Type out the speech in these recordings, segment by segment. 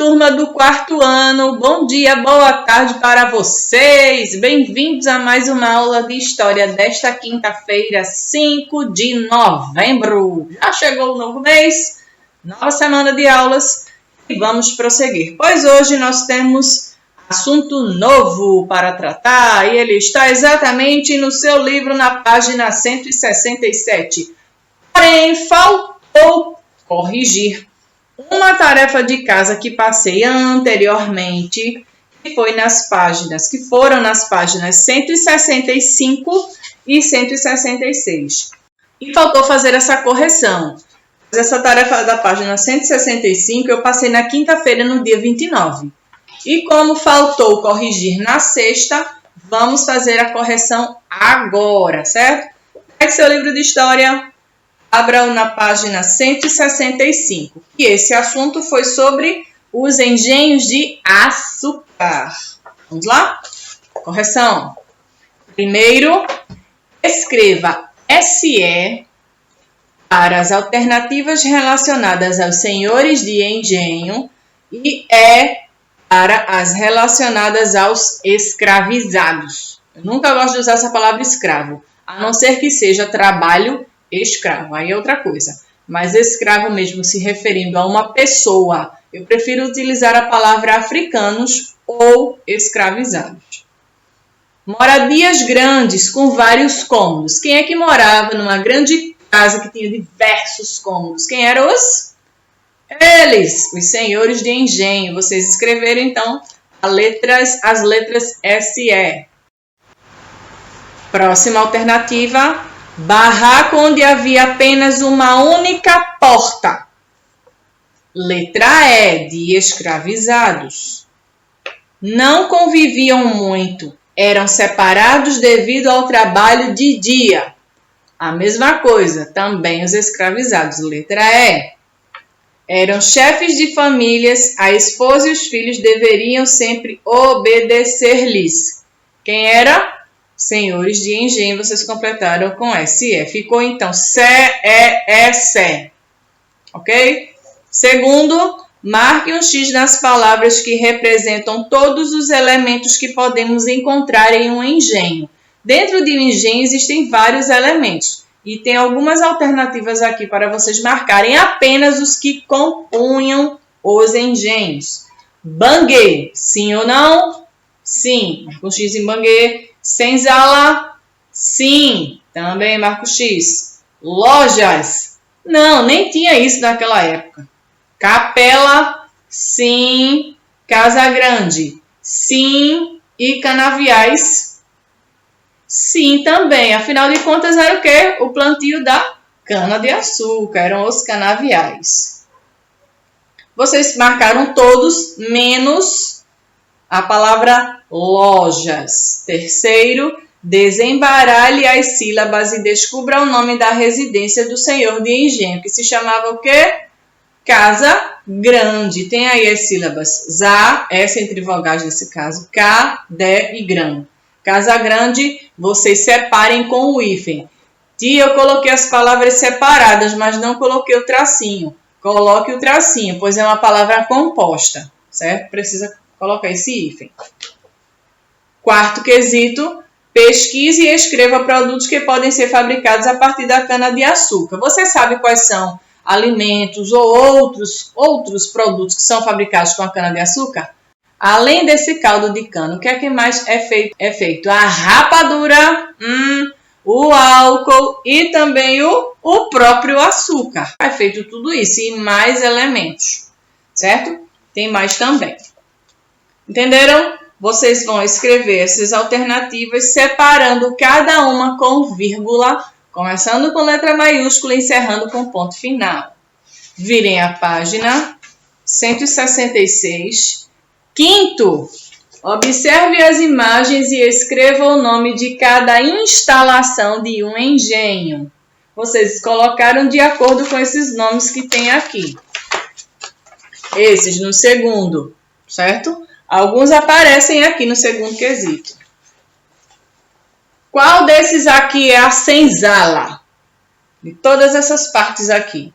turma do quarto ano, bom dia, boa tarde para vocês. Bem-vindos a mais uma aula de história desta quinta-feira, 5 de novembro. Já chegou o novo mês, nova semana de aulas e vamos prosseguir, pois hoje nós temos assunto novo para tratar e ele está exatamente no seu livro na página 167. Porém, faltou corrigir uma tarefa de casa que passei anteriormente, que foram nas páginas 165 e 166. E faltou fazer essa correção. Essa tarefa da página 165 eu passei na quinta-feira, no dia 29. E como faltou corrigir na sexta, vamos fazer a correção agora, certo? Pegue seu livro de história. Abra-o na página 165. E esse assunto foi sobre os engenhos de açúcar. Vamos lá? Correção. Primeiro, escreva SE para as alternativas relacionadas aos senhores de engenho e E para as relacionadas aos escravizados. Eu nunca gosto de usar essa palavra escravo, a não ser que seja trabalho escravo, aí é outra coisa. Mas escravo mesmo se referindo a uma pessoa, eu prefiro utilizar a palavra africanos ou escravizados. Moradias grandes com vários cômodos. Quem é que morava numa grande casa que tinha diversos cômodos? Quem eram os? Eles, os senhores de engenho. Vocês escreveram então as letras SE. Próxima alternativa. Barraco onde havia apenas uma única porta. Letra E, de escravizados. Não conviviam muito, eram separados devido ao trabalho de dia. A mesma coisa, também os escravizados. Letra E. Eram chefes de famílias, a esposa e os filhos deveriam sempre obedecer-lhes. Quem era? Senhores de engenho, vocês completaram com SE. Ficou então CES. Ok? Segundo, marque um X nas palavras que representam todos os elementos que podemos encontrar em um engenho. Dentro de um engenho existem vários elementos. E tem algumas alternativas aqui para vocês marcarem apenas os que compunham os engenhos. Banguê, sim ou não? Sim. Marca um X em banguê. Senzala, sim, também marco X. Lojas, não, nem tinha isso naquela época. Capela, sim. Casa Grande, sim. E canaviais, sim também. Afinal de contas, era o quê? O plantio da cana-de-açúcar, eram os canaviais. Vocês marcaram todos, menos a palavra lojas. Terceiro, desembaralhe as sílabas e descubra o nome da residência do senhor de engenho, que se chamava o quê? Casa Grande. Tem aí as sílabas ZA, essa entre vogais nesse caso, K, D e GRAM. Casa Grande, vocês separem com o hífen. Tia, eu coloquei as palavras separadas, mas não coloquei o tracinho. Coloque o tracinho, pois é uma palavra composta, certo? Precisa colocar esse hífen. Quarto quesito, pesquise e escreva produtos que podem ser fabricados a partir da cana-de-açúcar. Você sabe quais são alimentos ou outros produtos que são fabricados com a cana-de-açúcar? Além desse caldo de cana, o que é que mais é feito? A rapadura, o álcool e também o próprio açúcar. É feito tudo isso e mais elementos, certo? Tem mais também. Entenderam? Vocês vão escrever essas alternativas separando cada uma com vírgula, começando com letra maiúscula e encerrando com ponto final. Virem a página 166. Quinto, observe as imagens e escreva o nome de cada instalação de um engenho. Vocês colocaram de acordo com esses nomes que tem aqui. Esses no segundo, certo? Alguns aparecem aqui no segundo quesito. Qual desses aqui é a senzala? De todas essas partes aqui.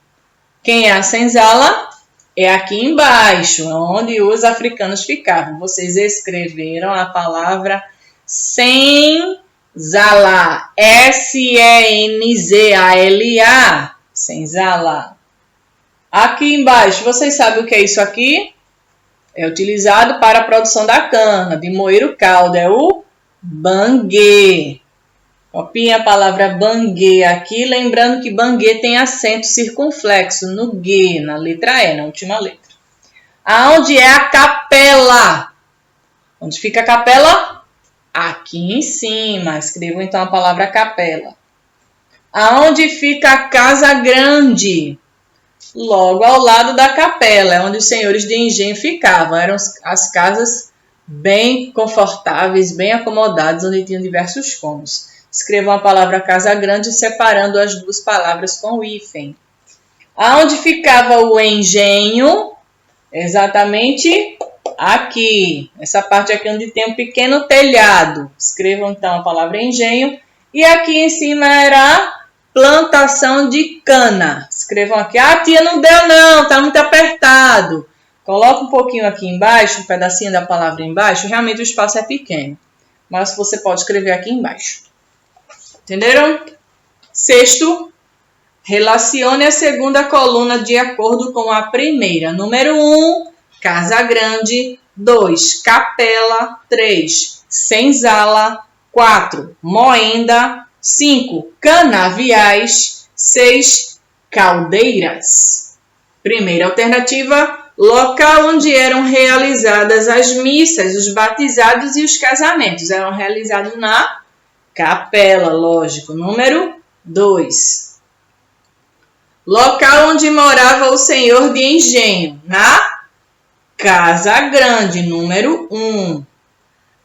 Quem é a senzala? É aqui embaixo, onde os africanos ficavam. Vocês escreveram a palavra Senzala. S-E-N-Z-A-L-A. Senzala. Aqui embaixo, vocês sabem o que é isso aqui? É utilizado para a produção da cana, de moer o caldo. É o bangue. Copiem a palavra bangue aqui, lembrando que bangue tem acento circunflexo no G, na letra E, na última letra. Aonde é a capela? Onde fica a capela? Aqui em cima. Escrevam então a palavra capela. Aonde fica a casa grande? Logo ao lado da capela, é onde os senhores de engenho ficavam. Eram as casas bem confortáveis, bem acomodadas, onde tinham diversos cômodos. Escrevam a palavra casa grande separando as duas palavras com o hífen. Aonde ficava o engenho? Exatamente aqui. Essa parte aqui onde tem um pequeno telhado. Escrevam então a palavra engenho. E aqui em cima era a plantação de cana. Escrevam aqui. Ah, tia, não deu não, tá muito apertado. Coloca um pouquinho aqui embaixo, um pedacinho da palavra embaixo. Realmente o espaço é pequeno, mas você pode escrever aqui embaixo. Entenderam? Sexto, relacione a segunda coluna de acordo com a primeira. Número 1, casa grande. 2, capela. 3, senzala. 4, moenda. 5, canaviais. 6, caldeiras. Primeira alternativa, local onde eram realizadas as missas, os batizados e os casamentos. Eram realizados na capela, lógico. Número 2. Local onde morava o senhor de engenho. Na casa grande. Número 1.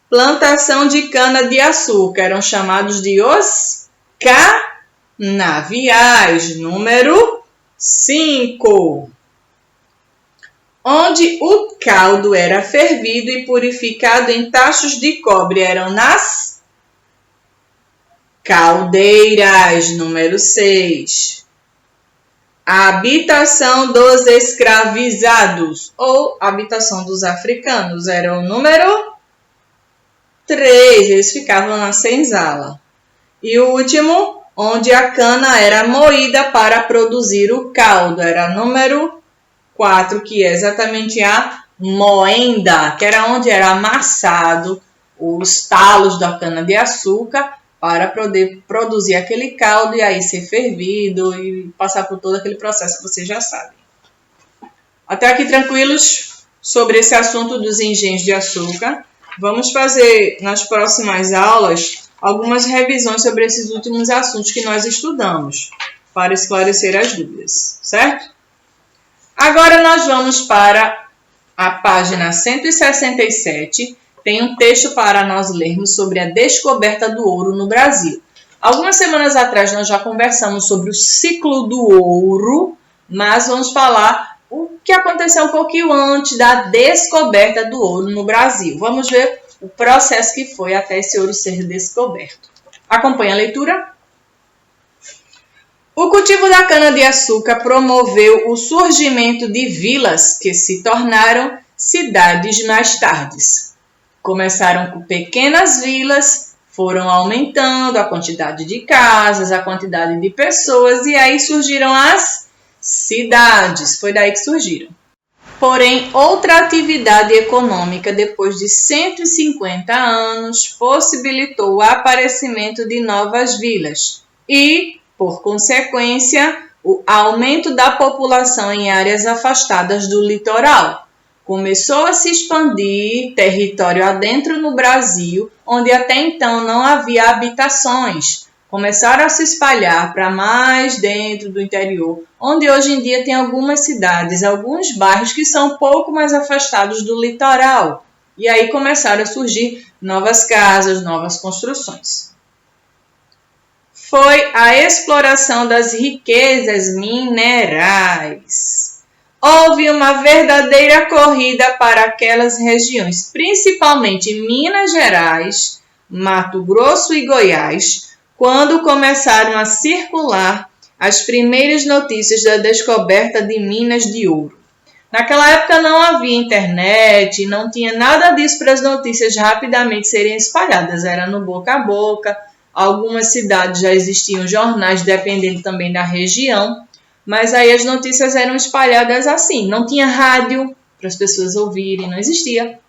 Plantação de cana-de-açúcar. Eram chamados de os canaviais. Número 5. Onde o caldo era fervido e purificado em tachos de cobre. Eram nas caldeiras. Número 6. A habitação dos escravizados ou habitação dos africanos era o número 3. Eles ficavam na senzala. E o último, onde a cana era moída para produzir o caldo. Era número 4, que é exatamente a moenda, que era onde era amassado os talos da cana-de-açúcar para poder produzir aquele caldo e aí ser fervido e passar por todo aquele processo que vocês já sabem. Até aqui tranquilos sobre esse assunto dos engenhos de açúcar. Vamos fazer nas próximas aulas algumas revisões sobre esses últimos assuntos que nós estudamos, para esclarecer as dúvidas, certo? Agora nós vamos para a página 167. Tem um texto para nós lermos sobre a descoberta do ouro no Brasil. Algumas semanas atrás nós já conversamos sobre o ciclo do ouro, mas vamos falar o que aconteceu um pouquinho antes da descoberta do ouro no Brasil. Vamos ver o processo que foi até esse ouro ser descoberto. Acompanhe a leitura. O cultivo da cana-de-açúcar promoveu o surgimento de vilas que se tornaram cidades mais tarde. Começaram com pequenas vilas, foram aumentando a quantidade de casas, a quantidade de pessoas e aí surgiram as cidades. Foi daí que surgiram. Porém, outra atividade econômica depois de 150 anos possibilitou o aparecimento de novas vilas e, por consequência, o aumento da população em áreas afastadas do litoral. Começou a se expandir território adentro no Brasil, onde até então não havia habitações. Começaram a se espalhar para mais dentro do interior, onde hoje em dia tem algumas cidades, alguns bairros que são um pouco mais afastados do litoral. E aí começaram a surgir novas casas, novas construções. Foi a exploração das riquezas minerais. Houve uma verdadeira corrida para aquelas regiões, principalmente Minas Gerais, Mato Grosso e Goiás, quando começaram a circular as primeiras notícias da descoberta de minas de ouro. Naquela época não havia internet, não tinha nada disso para as notícias rapidamente serem espalhadas, era no boca a boca. Algumas cidades já existiam jornais, dependendo também da região, mas aí as notícias eram espalhadas assim, não tinha rádio para as pessoas ouvirem, não existia.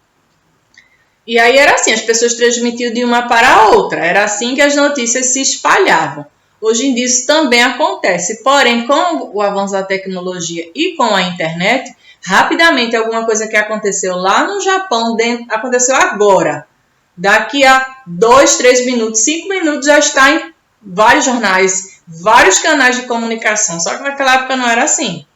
E aí era assim, as pessoas transmitiam de uma para a outra, era assim que as notícias se espalhavam. Hoje em dia isso também acontece, porém com o avanço da tecnologia e com a internet, rapidamente alguma coisa que aconteceu lá no Japão, aconteceu agora. Daqui a 2, 3 minutos, 5 minutos já está em vários jornais, vários canais de comunicação, só que naquela época não era assim.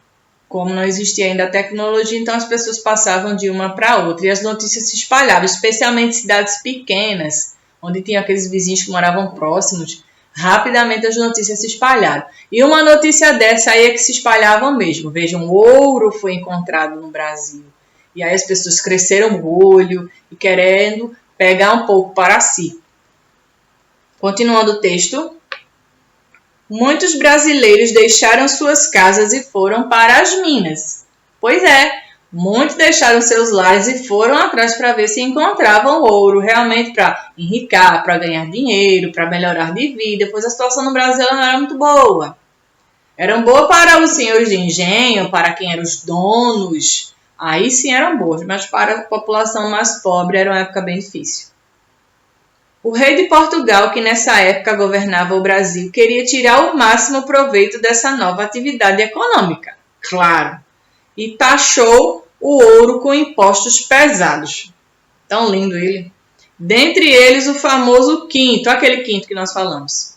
Como não existia ainda a tecnologia, então as pessoas passavam de uma para outra e as notícias se espalhavam, especialmente em cidades pequenas, onde tinha aqueles vizinhos que moravam próximos. Rapidamente as notícias se espalharam. E uma notícia dessa aí é que se espalhava mesmo. Vejam, ouro foi encontrado no Brasil. E aí as pessoas cresceram o olho e querendo pegar um pouco para si. Continuando o texto. Muitos brasileiros deixaram suas casas e foram para as minas. Pois é, muitos deixaram seus lares e foram atrás para ver se encontravam ouro, realmente para enriquecer, para ganhar dinheiro, para melhorar de vida, pois a situação no Brasil não era muito boa. Eram boas para os senhores de engenho, para quem eram os donos, aí sim eram boas, mas para a população mais pobre era uma época bem difícil. O rei de Portugal, que nessa época governava o Brasil, queria tirar o máximo proveito dessa nova atividade econômica, claro, e taxou o ouro com impostos pesados. Tão lindo ele. Dentre eles, o famoso quinto, aquele quinto que nós falamos,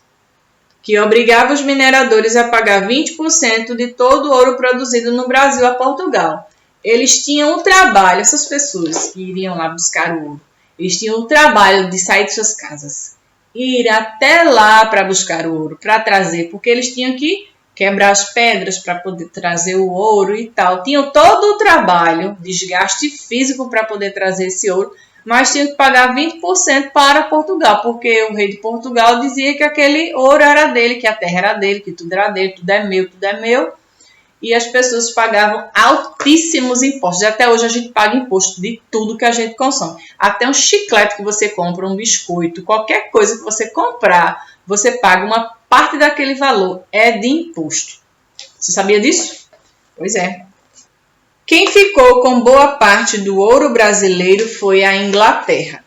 que obrigava os mineradores a pagar 20% de todo o ouro produzido no Brasil a Portugal. Eles tinham o trabalho, essas pessoas que iriam lá buscar o ouro, eles tinham o trabalho de sair de suas casas, ir até lá para buscar o ouro, para trazer, porque eles tinham que quebrar as pedras para poder trazer o ouro e tal. Tinham todo o trabalho, desgaste físico para poder trazer esse ouro, mas tinham que pagar 20% para Portugal, porque o rei de Portugal dizia que aquele ouro era dele, que a terra era dele, que tudo era dele, tudo é meu. E as pessoas pagavam altíssimos impostos. E até hoje a gente paga imposto de tudo que a gente consome. Até um chiclete que você compra, um biscoito, qualquer coisa que você comprar, você paga uma parte daquele valor. É de imposto. Você sabia disso? Pois é. Quem ficou com boa parte do ouro brasileiro foi a Inglaterra.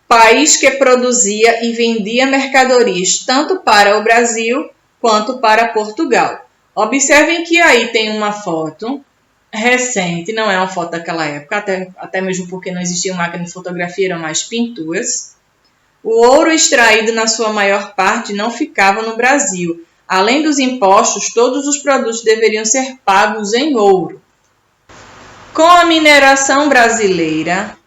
País que produzia e vendia mercadorias tanto para o Brasil quanto para Portugal. Observem que aí tem uma foto recente, não é uma foto daquela época, até mesmo porque não existia máquina de fotografia, eram mais pinturas. O ouro extraído na sua maior parte não ficava no Brasil. Além dos impostos, todos os produtos deveriam ser pagos em ouro. Com a mineração brasileira,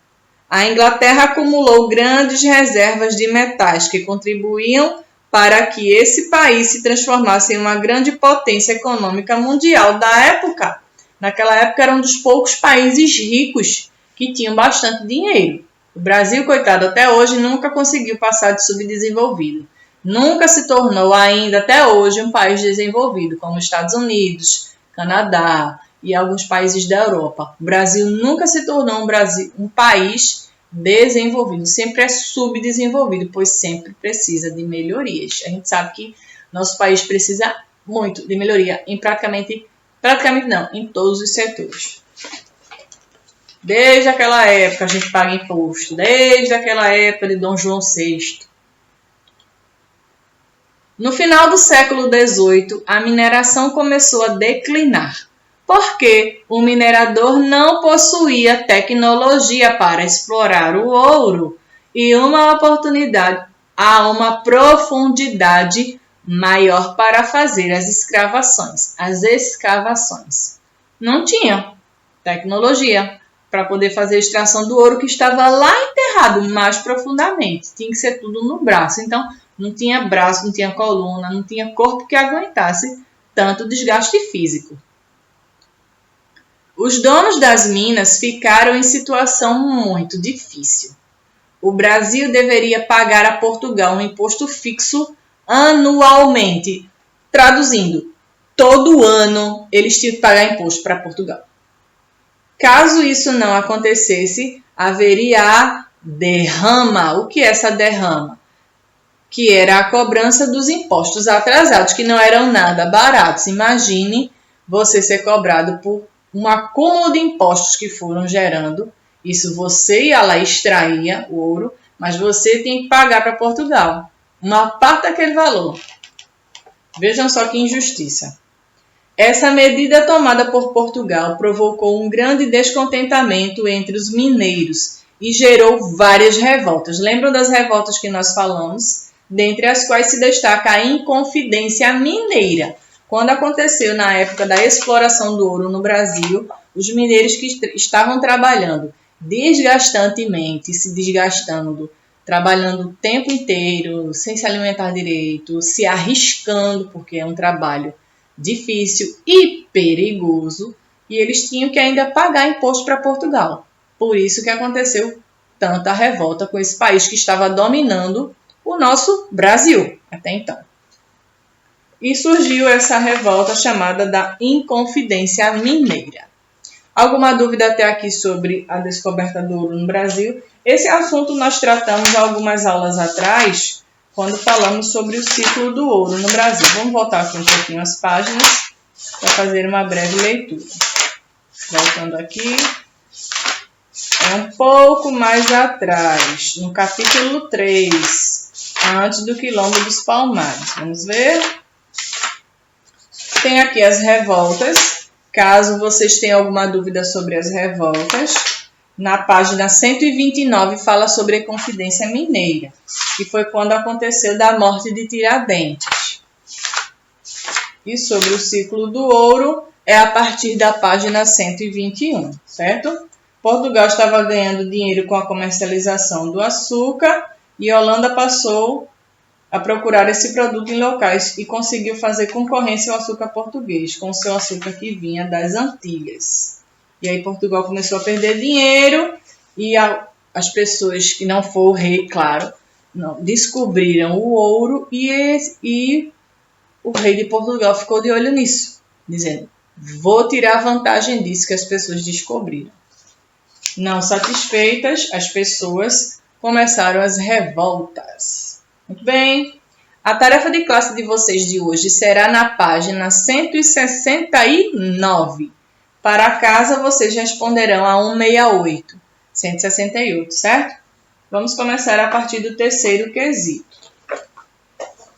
a Inglaterra acumulou grandes reservas de metais que contribuíam para que esse país se transformasse em uma grande potência econômica mundial da época. Naquela época era um dos poucos países ricos que tinham bastante dinheiro. O Brasil, coitado, até hoje nunca conseguiu passar de subdesenvolvido. Nunca se tornou ainda, até hoje, um país desenvolvido, como os Estados Unidos, Canadá e alguns países da Europa. O Brasil nunca se tornou um país desenvolvido, sempre é subdesenvolvido, pois sempre precisa de melhorias. A gente sabe que nosso país precisa muito de melhoria em praticamente não, em todos os setores. Desde aquela época a gente paga imposto, desde aquela época de Dom João VI. No final do século XVIII, a mineração começou a declinar, porque o minerador não possuía tecnologia para explorar o ouro e uma oportunidade a uma profundidade maior para fazer as escavações. Não tinha tecnologia para poder fazer a extração do ouro que estava lá enterrado mais profundamente. Tinha que ser tudo no braço. Então, não tinha braço, não tinha coluna, não tinha corpo que aguentasse tanto desgaste físico. Os donos das minas ficaram em situação muito difícil. O Brasil deveria pagar a Portugal um imposto fixo anualmente. Traduzindo, todo ano eles tinham que pagar imposto para Portugal. Caso isso não acontecesse, haveria a derrama. O que é essa derrama? Que era a cobrança dos impostos atrasados, que não eram nada baratos. Imagine você ser cobrado por um acúmulo de impostos que foram gerando. Isso você ia lá e extraía o ouro, mas você tem que pagar para Portugal uma parte daquele valor. Vejam só que injustiça. Essa medida tomada por Portugal provocou um grande descontentamento entre os mineiros e gerou várias revoltas. Lembram das revoltas que nós falamos? Dentre as quais se destaca a Inconfidência Mineira. Quando aconteceu na época da exploração do ouro no Brasil, os mineiros que estavam trabalhando desgastantemente, se desgastando, trabalhando o tempo inteiro, sem se alimentar direito, se arriscando, porque é um trabalho difícil e perigoso, e eles tinham que ainda pagar imposto para Portugal. Por isso que aconteceu tanta revolta com esse país que estava dominando o nosso Brasil até então. E surgiu essa revolta chamada da Inconfidência Mineira. Alguma dúvida até aqui sobre a descoberta do ouro no Brasil? Esse assunto nós tratamos algumas aulas atrás, quando falamos sobre o ciclo do ouro no Brasil. Vamos voltar aqui um pouquinho as páginas para fazer uma breve leitura. Voltando aqui, é um pouco mais atrás, no capítulo 3, antes do Quilombo dos Palmares. Vamos ver? Tem aqui as revoltas. Caso vocês tenham alguma dúvida sobre as revoltas, na página 129 fala sobre a Inconfidência Mineira, que foi quando aconteceu da morte de Tiradentes. E sobre o ciclo do ouro é a partir da página 121, certo? Portugal estava ganhando dinheiro com a comercialização do açúcar e a Holanda passou a procurar esse produto em locais e conseguiu fazer concorrência ao açúcar português, com o seu açúcar que vinha das Antilhas. E aí Portugal começou a perder dinheiro e as pessoas que não foram rei, claro, não, descobriram o ouro e o rei de Portugal ficou de olho nisso, dizendo, vou tirar vantagem disso que as pessoas descobriram. Não satisfeitas, as pessoas começaram as revoltas. Muito bem. A tarefa de classe de vocês de hoje será na página 169. Para casa, vocês responderão a 168. 168, certo? Vamos começar a partir do terceiro quesito.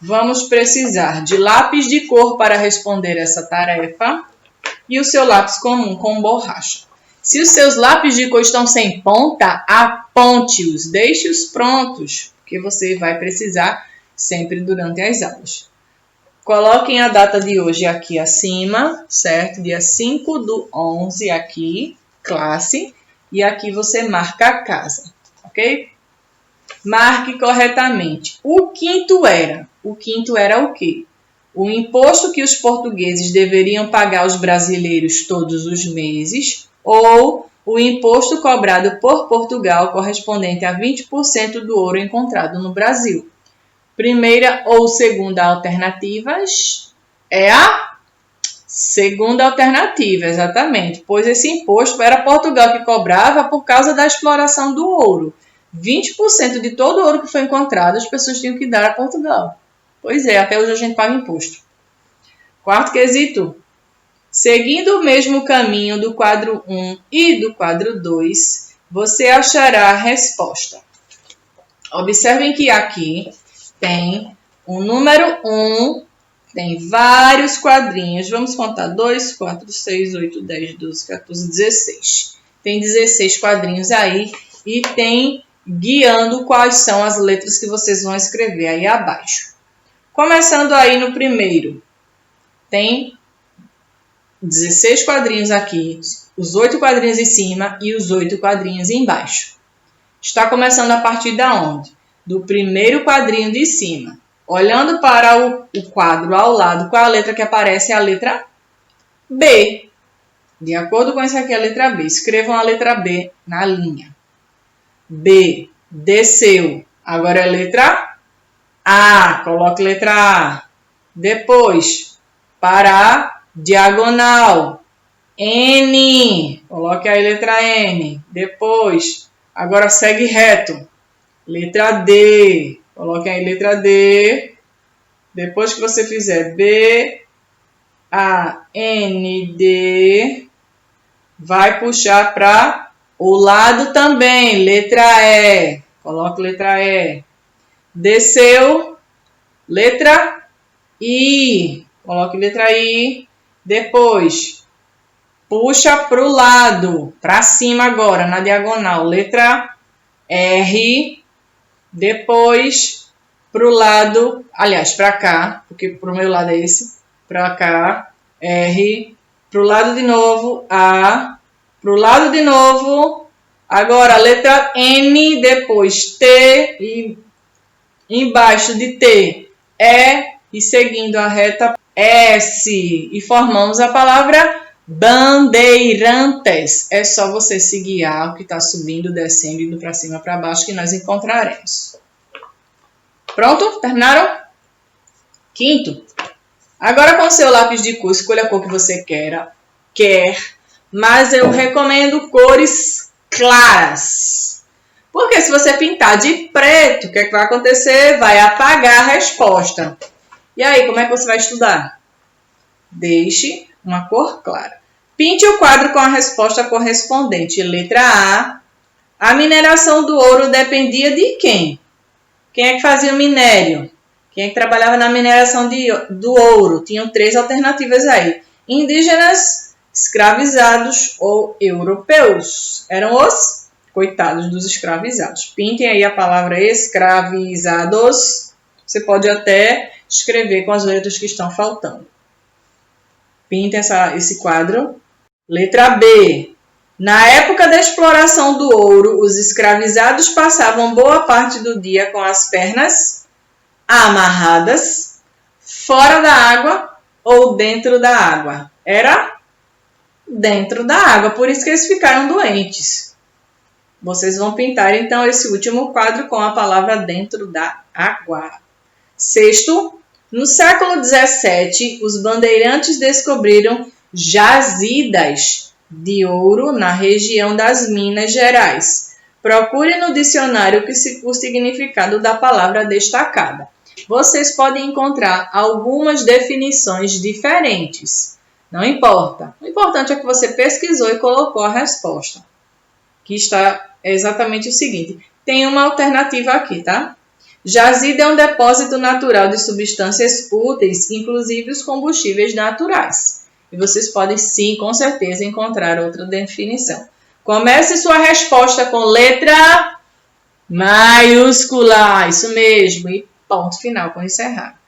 Vamos precisar de lápis de cor para responder essa tarefa e o seu lápis comum com borracha. Se os seus lápis de cor estão sem ponta, aponte-os, deixe-os prontos, porque você vai precisar sempre durante as aulas. Coloquem a data de hoje aqui acima, certo? Dia 5/11 aqui, classe, e aqui você marca a casa, ok? Marque corretamente. O quinto era o quê? O imposto que os portugueses deveriam pagar aos brasileiros todos os meses ou o imposto cobrado por Portugal correspondente a 20% do ouro encontrado no Brasil. Primeira ou segunda alternativas é a segunda alternativa, exatamente, pois esse imposto era Portugal que cobrava por causa da exploração do ouro. 20% de todo o ouro que foi encontrado as pessoas tinham que dar a Portugal. Pois é, até hoje a gente paga imposto. Quarto quesito. Seguindo o mesmo caminho do quadro 1 e do quadro 2, você achará a resposta. Observem que aqui tem o número 1, tem vários quadrinhos. Vamos contar 2, 4, 6, 8, 10, 12, 14, 16. Tem 16 quadrinhos aí e tem guiando quais são as letras que vocês vão escrever aí abaixo. Começando aí no primeiro, tem 16 quadrinhos aqui, os 8 quadrinhos em cima e os 8 quadrinhos embaixo. Está começando a partir de onde? Do primeiro quadrinho de cima. Olhando para o quadro ao lado, qual a letra que aparece? É a letra B. De acordo com isso aqui, a letra B. Escrevam a letra B na linha. B. Desceu. Agora é a letra A. Coloque letra A. Depois, para a diagonal. N, coloque aí letra N. Depois, agora segue reto. Letra D, coloque aí letra D. Depois que você fizer B, A, N, D, vai puxar para o lado também. Letra E, coloque letra E. Desceu, letra I, coloque letra I. Depois, puxa para o lado, para cima agora, na diagonal. Letra R. Depois, para o lado, aliás, para cá, porque para o meu lado é esse. Para cá, R. Para o lado de novo, A. Para o lado de novo. Agora, letra N, depois T. E embaixo de T, E. E seguindo a reta, S. E formamos a palavra bandeirantes. É só você se guiar o que está subindo, descendo, indo para cima, para baixo, que nós encontraremos. Pronto? Terminaram? Quinto. Agora com o seu lápis de cor, escolha a cor que você quer. Mas eu recomendo cores claras. Porque se você pintar de preto, o que é que vai acontecer? Vai apagar a resposta. E aí, como é que você vai estudar? Deixe uma cor clara. Pinte o quadro com a resposta correspondente. Letra A. A mineração do ouro dependia de quem? Quem é que fazia o minério? Quem é que trabalhava na mineração do ouro? Tinham 3 alternativas aí. Indígenas, escravizados ou europeus. Eram os coitados dos escravizados. Pintem aí a palavra escravizados. Você pode até escrever com as letras que estão faltando. Pintem esse quadro. Letra B. Na época da exploração do ouro, os escravizados passavam boa parte do dia com as pernas amarradas, fora da água ou dentro da água. Era dentro da água, por isso que eles ficaram doentes. Vocês vão pintar, então, esse último quadro com a palavra dentro da água. Sexto, no século XVII, os bandeirantes descobriram jazidas de ouro na região das Minas Gerais. Procure no dicionário o significado da palavra destacada. Vocês podem encontrar algumas definições diferentes. Não importa. O importante é que você pesquisou e colocou a resposta. Que está exatamente o seguinte. Tem uma alternativa aqui, tá? Jazida é um depósito natural de substâncias úteis, inclusive os combustíveis naturais. E vocês podem, sim, com certeza, encontrar outra definição. Comece sua resposta com letra maiúscula. Isso mesmo. E ponto final com encerrar.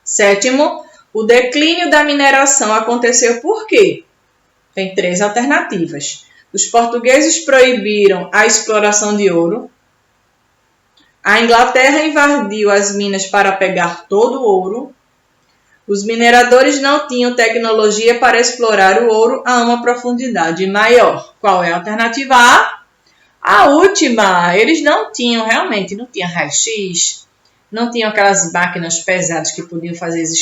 Sétimo, o declínio da mineração aconteceu por quê? Tem 3 alternativas. Os portugueses proibiram a exploração de ouro. A Inglaterra invadiu as minas para pegar todo o ouro. Os mineradores não tinham tecnologia para explorar o ouro a uma profundidade maior. Qual é a alternativa A? A última. Eles não tinham, realmente, não tinha raio-x, não tinham aquelas máquinas pesadas que podiam fazer as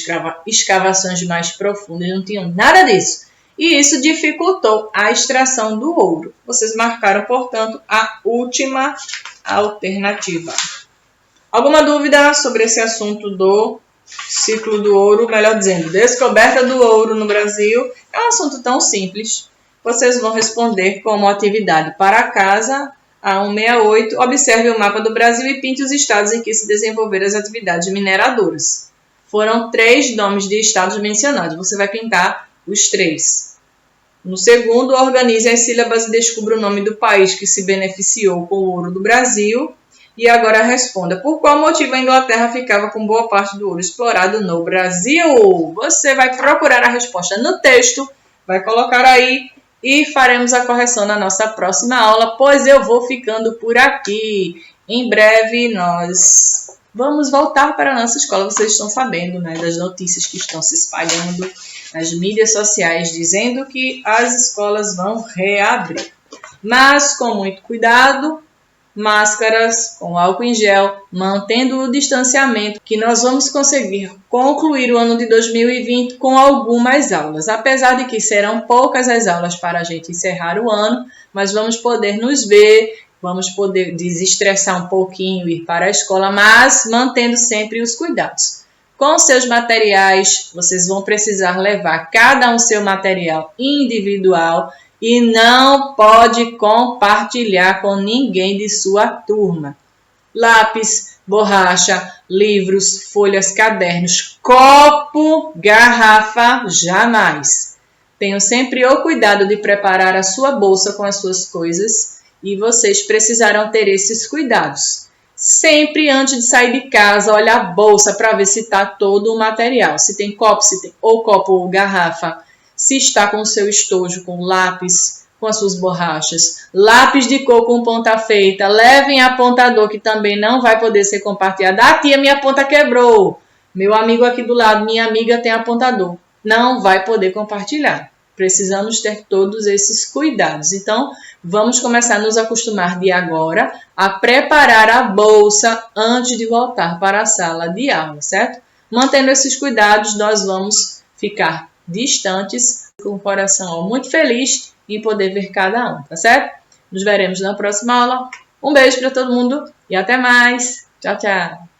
escavações mais profundas, não tinham nada disso. E isso dificultou a extração do ouro. Vocês marcaram, portanto, a última alternativa. Alguma dúvida sobre esse assunto do ciclo do ouro? Melhor dizendo, descoberta do ouro no Brasil. É um assunto tão simples. Vocês vão responder como atividade para casa, a 168. Observe o mapa do Brasil e pinte os estados em que se desenvolveram as atividades mineradoras. Foram 3 nomes de estados mencionados. Você vai pintar os 3. No segundo, organize as sílabas e descubra o nome do país que se beneficiou com o ouro do Brasil. E agora responda, por qual motivo a Inglaterra ficava com boa parte do ouro explorado no Brasil? Você vai procurar a resposta no texto, vai colocar aí e faremos a correção na nossa próxima aula, pois eu vou ficando por aqui. Em breve nós vamos voltar para a nossa escola. Vocês estão sabendo, né, das notícias que estão se espalhando nas mídias sociais, dizendo que as escolas vão reabrir. Mas com muito cuidado, máscaras, com álcool em gel, mantendo o distanciamento, que nós vamos conseguir concluir o ano de 2020 com algumas aulas. Apesar de que serão poucas as aulas para a gente encerrar o ano, mas vamos poder nos ver, vamos poder desestressar um pouquinho, ir para a escola, mas mantendo sempre os cuidados. Com seus materiais, vocês vão precisar levar cada um seu material individual e não pode compartilhar com ninguém de sua turma. Lápis, borracha, livros, folhas, cadernos, copo, garrafa, jamais. Tenham sempre o cuidado de preparar a sua bolsa com as suas coisas e vocês precisarão ter esses cuidados. Sempre antes de sair de casa, olha a bolsa para ver se está todo o material. Se tem copo, se tem ou copo ou garrafa, se está com o seu estojo, com lápis, com as suas borrachas, lápis de cor com ponta feita, levem apontador que também não vai poder ser compartilhado. Ah, tia, minha ponta quebrou. Meu amigo aqui do lado, minha amiga tem apontador. Não vai poder compartilhar. Precisamos ter todos esses cuidados. Então, vamos começar a nos acostumar de agora a preparar a bolsa antes de voltar para a sala de aula, certo? Mantendo esses cuidados, nós vamos ficar distantes, com o coração muito feliz em poder ver cada um, tá certo? Nos veremos na próxima aula. Um beijo para todo mundo e até mais. Tchau, tchau.